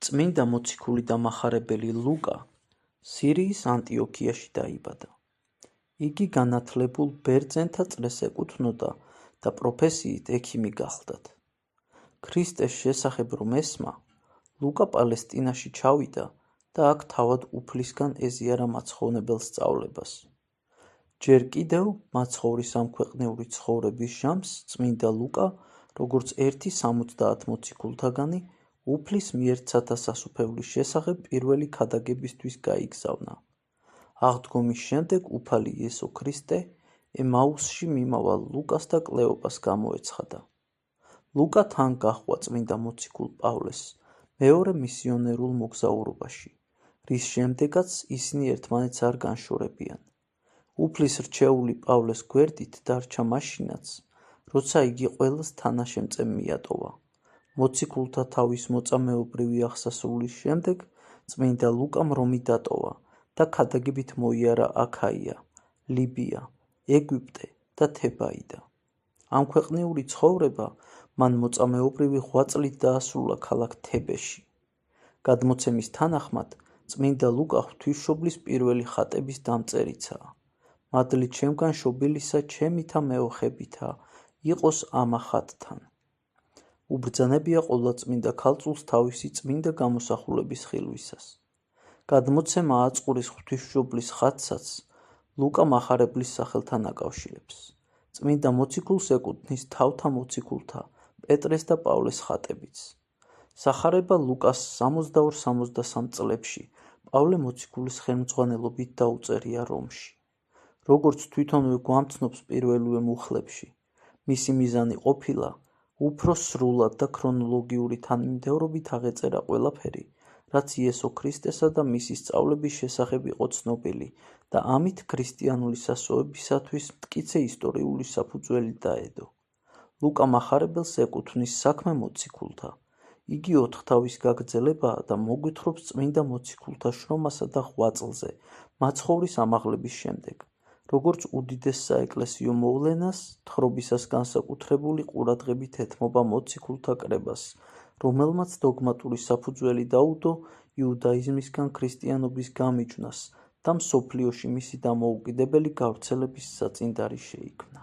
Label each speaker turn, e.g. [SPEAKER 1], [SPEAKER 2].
[SPEAKER 1] წმინდა მოციქული და მახარებელი ლუკა სირიის ანტიოქიაში დაიბადა. იგი განათლებულ ბერძენთა წრეს ეკუთვნოდა და პროფესიით ექიმი გახლდათ. ქრისტეს შესახებ რომ ესმა, ლუკა პალესტინაში ჩავიდა და აქ თავად უფლისგან ეზიარა მაცხოვნებელ სწავლებას. ჯერ კიდევ მაცხოვრის ამქვეყნიური ცხოვრების ჟამს წმინდა ლუკა, როგორც ერთი 70 მოციქულთაგანი, უფლის მიერთსათა სასუფეველის შესახებ პირველი ქადაგებისთვის გაიგზავნა. აღდგომის შემდეგ უფალი იესო ქრისტე ემაუსში მიმავალ ლუკას და კლეოპას გამოეცხადა. ლუკა თან გაჰყვა წმინდა მოციქულ პავლეს მეორე მისიონერულ მოგზაურობაში, რის შემდეგაც ისინი ერთმანეთს არ განშორებიან. უფლის რჩეული პავლეს გვერდით დარჩა მაშინაც, როცა იგი ყველას თანაშემწე მიატოვა. მოციქულთა თავის მოწამეობრივი აღსასრულის შემდეგ წმინდა ლუკამ რომი დატოვა და ქადაგებით მოიარა აქაია, ლიბია, ეგვიპტე და თებაიდა. ამქვეყნიური ცხოვრება მან მოწამეობრივი 8 წლით დაასრულა ქალაქ თებეში. გადმოცემის თანახმად, წმინდა ლუკა ღვთისმშობლის პირველი ხატების დამწერიცაა. მადლი ჩემგან შობილისა ჩემითა მეოხებითა, იყოს ამა ხატთან. უბრძანებია ყველა წმინდა ქალწულს თავისი წმინდა გამოსახულების ხილვისას. გადმოცემა აწყურის ღვთისმშობლის ხატსაც ლუკა მახარებლის სახელთან აკავშირებს. წმინდა მოციქულს ეკუთვნის თავთა მოციქულთა პეტრეს და პავლეს ხატებიც. სახარება ლუკას 62-63 წლებში პავლე მოციქულის ხელმძღვანელობით დაუწერია რომში. როგორც თვითონვე გვამცნობს პირველივე მუხლებში, მისი მიზანი ყოფილა უფრო სრულად და ქრონოლოგიური თანმიმდევრობით აღეწერა ყველაფერი, რაც იესო ქრისტესა და მისი სწავლების შესახებ იყო ცნობილი და ამით ქრისტიანული სასწაულებისათვის მტკიცე ისტორიული საფუძველი დაედო. ლუკა მახარებელს ეკუთვნის საქმე მოციქულთა. იგი 4 თავის გაგრძელებაა და მოგვითხრობს წმინდა მოციქულთა შრომასა და ღვაწლზე მაცხოვრის ამაღლების შემდეგ, როგორც უდიდეს საეკლესიო მოვლენას, თხრობისას განსაკუთრებული ყურადღებით ეთმობა მოციქულთა კრებას, რომელმაც დოგმატური საფუძველი დაუდო იუდაიზმისგან ქრისტიანობის გამიჯვნას და მსოფლიოში მისი დამოუკიდებელი გავრცელების საწინდარი შეიქმნა.